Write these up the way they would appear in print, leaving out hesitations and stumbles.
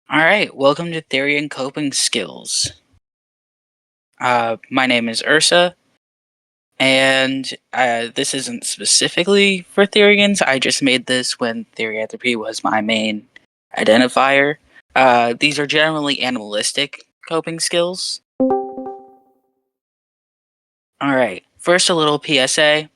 All right, welcome to Therian Coping Skills. My name is Ursa, and this isn't specifically for Therians. I just made this when Therianthropy was my main identifier. These are generally animalistic coping skills. All right, first, a little PSA.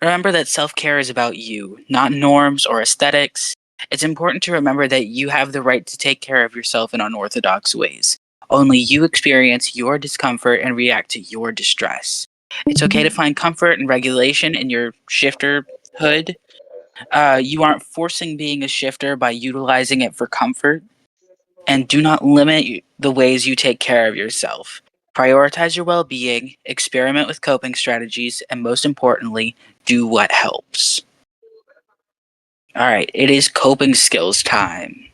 Remember that self care is about you, not norms or aesthetics. It's important to remember that you have the right to take care of yourself in unorthodox ways. Only you experience your discomfort and react to your distress. It's okay to find comfort and regulation in your shifterhood. You aren't forcing being a shifter by utilizing it for comfort. And do not limit the ways you take care of yourself. Prioritize your well being, experiment with coping strategies, and most importantly, do what helps. All right, it is coping skills time.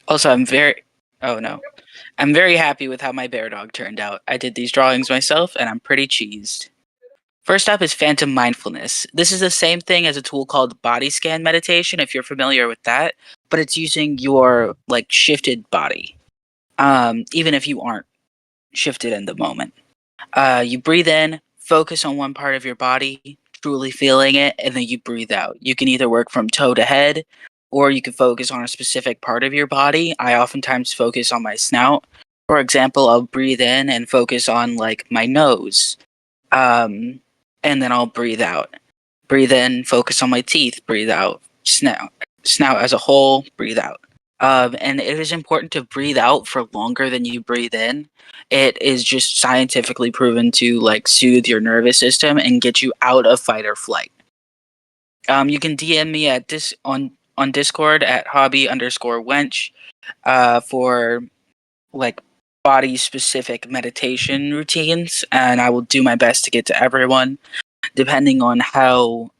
Also, oh no. I'm very happy with how my bear dog turned out. I did these drawings myself, and I'm pretty cheesed. First up is phantom mindfulness. This is the same thing as a tool called body scan meditation, if you're familiar with that, but it's using your shifted body. Even if you aren't shifted in the moment. You breathe in, focus on one part of your body, truly feeling it, and then you breathe out. You can either work from toe to head, or you can focus on a specific part of your body. I oftentimes focus on my snout. For example, I'll breathe in and focus on my nose, um, and then I'll breathe out. Breathe in, focus on my teeth, breathe out. Snout as a whole, breathe out. And it is important to breathe out for longer than you breathe in. It is just scientifically proven to soothe your nervous system and get you out of fight or flight. You can DM me at on Discord at hobby_wench for like body specific meditation routines, and I will do my best to get to everyone depending on how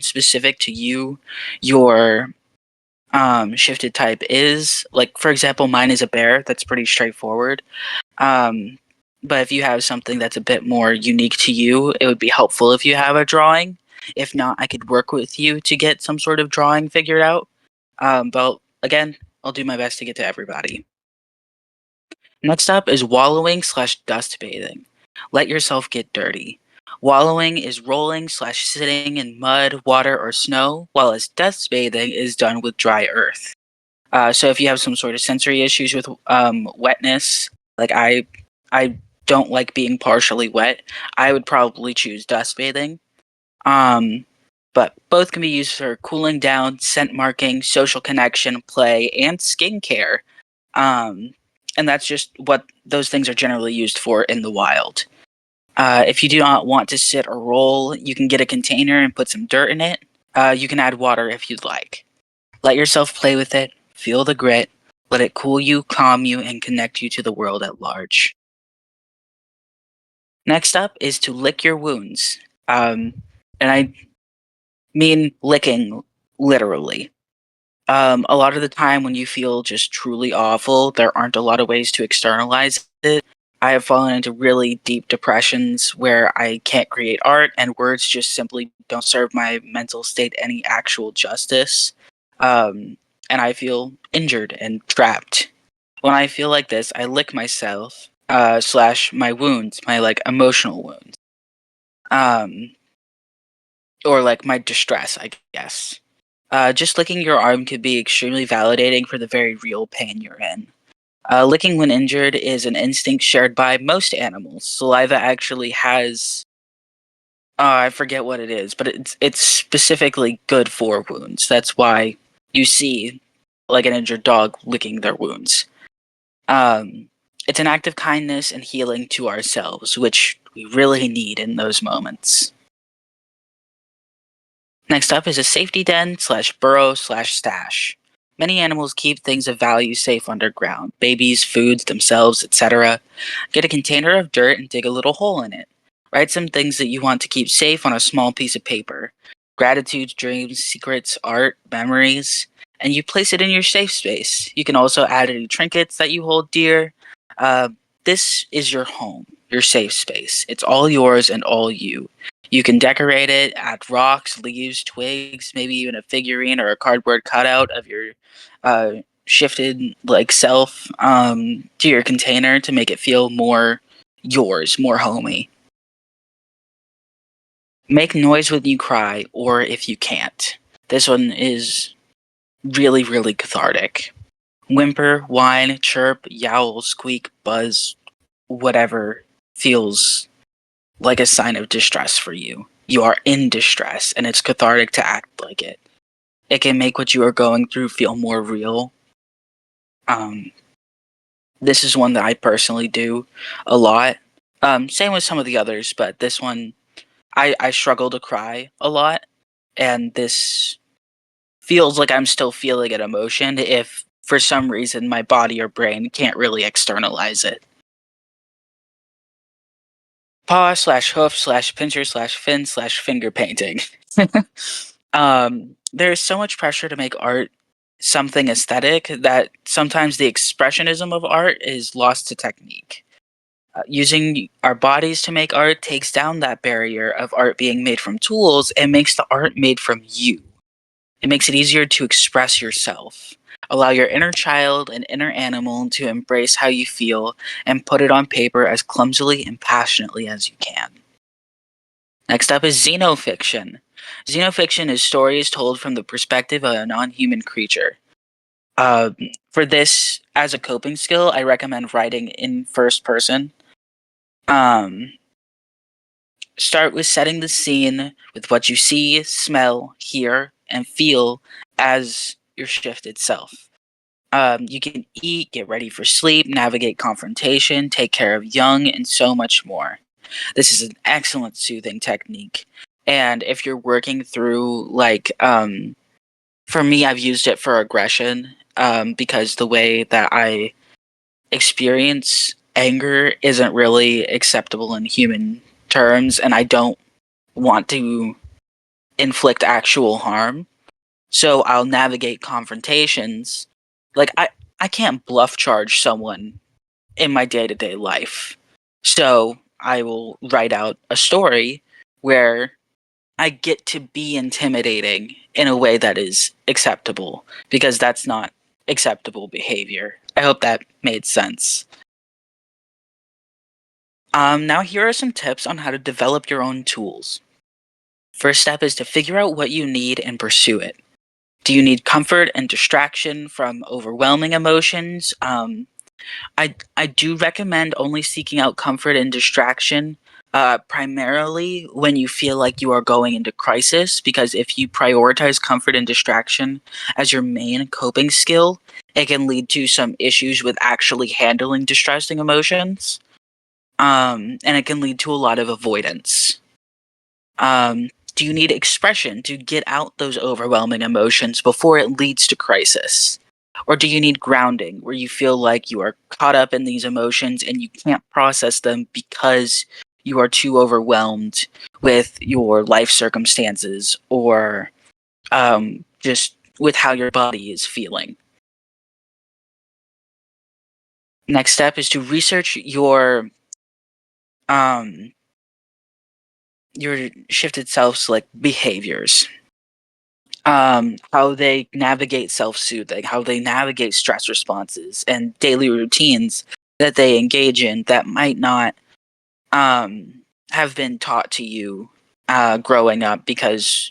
specific to you your shifted type is. Like, for example, mine is a bear. That's pretty straightforward. um but if you have something that's a bit more unique to you, it would be helpful if you have a drawing. If not, I could work with you to get some sort of drawing figured out. But again, I'll do my best to get to everybody. Next up is wallowing/dust bathing. Let yourself get dirty. Wallowing is rolling/sitting in mud, water, or snow, while as dust bathing is done with dry earth. So if you have some sort of sensory issues with wetness, like I don't like being partially wet, I would probably choose dust bathing. Um, but both can be used for cooling down, scent marking, social connection, play, and skincare. Um, and that's just what those things are generally used for in the wild. If you do not want to sit or roll, you can get a container and put some dirt in it. You can add water if you'd like. Let yourself play with it, feel the grit, let it cool you, calm you, and connect you to the world at large. Next up is to lick your wounds. And I mean licking literally. A lot of the time when you feel just truly awful, there aren't a lot of ways to externalize it. I have fallen into really deep depressions where I can't create art and words just simply don't serve my mental state any actual justice. And I feel injured and trapped. When I feel like this, I lick myself, slash my wounds, my emotional wounds. Um, or my distress, I guess. Just licking your arm could be extremely validating for the very real pain you're in. Licking when injured is an instinct shared by most animals. Saliva actually has, I forget what it is, but it's specifically good for wounds. That's why you see an injured dog licking their wounds. Um, it's an act of kindness and healing to ourselves, which we really need in those moments. Next up is a safety den/burrow/stash. Many animals keep things of value safe underground: babies, foods, themselves, etc. Get a container of dirt and dig a little hole in it. Write some things that you want to keep safe on a small piece of paper: gratitudes, dreams, secrets, art, memories, and you place it in your safe space. You can also add any trinkets that you hold dear. Uh, this is your home, your safe space. It's all yours and all you. You can decorate it, add rocks, leaves, twigs, maybe even a figurine or a cardboard cutout of your uh, shifted like self to your container to make it feel more yours, more homey. Make noise when you cry, or if you can't. This one is really, really cathartic. Whimper, whine, chirp, yowl, squeak, buzz, whatever feels like a sign of distress for you. You are in distress, and it's cathartic to act like it. It can make what you are going through feel more real. Um, this is one that I personally do a lot. Same with some of the others, but this one, I struggle to cry a lot, and this feels like I'm still feeling an emotion if for some reason my body or brain can't really externalize it. Paw slash hoof slash pincher slash fin slash finger painting. There's so much pressure to make art something aesthetic that sometimes the expressionism of art is lost to technique. Using our bodies to make art takes down that barrier of art being made from tools and makes the art made from you. It makes it easier to express yourself. Allow your inner child and inner animal to embrace how you feel and put it on paper as clumsily and passionately as you can. Next up is xenofiction. Xenofiction is stories told from the perspective of a non human creature. Um, for this, as a coping skill, I recommend writing in first person. Um, Start with setting the scene with what you see, smell, hear, and feel as your shifted self. You can eat, get ready for sleep, navigate confrontation, take care of young, and so much more. This is an excellent soothing technique. And if you're working through, for me, I've used it for aggression because the way that I experience anger isn't really acceptable in human terms, and I don't want to inflict actual harm. So I'll navigate confrontations. Like I can't bluff charge someone in my day-to-day life. So I will write out a story where I get to be intimidating in a way that is acceptable because that's not acceptable behavior. I hope that made sense. Now here are some tips on how to develop your own tools. First step is to figure out what you need and pursue it. Do you need comfort and distraction from overwhelming emotions? I do recommend only seeking out comfort and distraction, primarily when you feel like you are going into crisis. Because if you prioritize comfort and distraction as your main coping skill, it can lead to some issues with actually handling distressing emotions, and it can lead to a lot of avoidance. Do you need expression to get out those overwhelming emotions before it leads to crisis? Or do you need grounding where you feel like you are caught up in these emotions and you can't process them because you are too overwhelmed with your life circumstances or just with how your body is feeling? Next step is to research um, your shifted self's like behaviors, how they navigate self-soothing, how they navigate stress responses and daily routines that they engage in that might not um, have been taught to you growing up because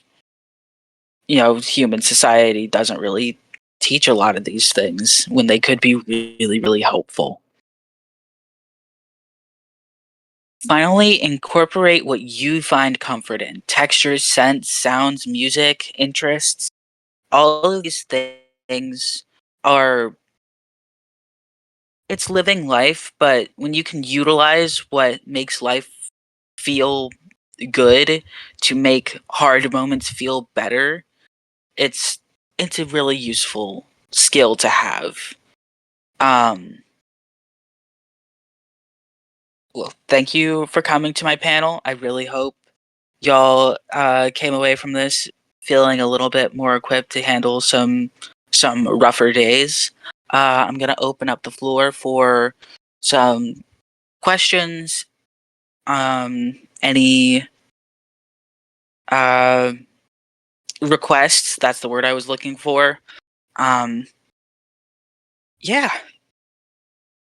human society doesn't really teach a lot of these things when they could be really, really helpful. Finally, incorporate what you find comfort in: textures, scents, sounds, music, interests. All of these things are it's living life, but when you can utilize what makes life feel good to make hard moments feel better, it's it's a really useful skill to have. Um, well, thank you for coming to my panel. I really hope y'all came away from this feeling a little bit more equipped to handle some rougher days. I'm gonna open up the floor for some questions. Any uh, requests? That's the word I was looking for. Um, Yeah.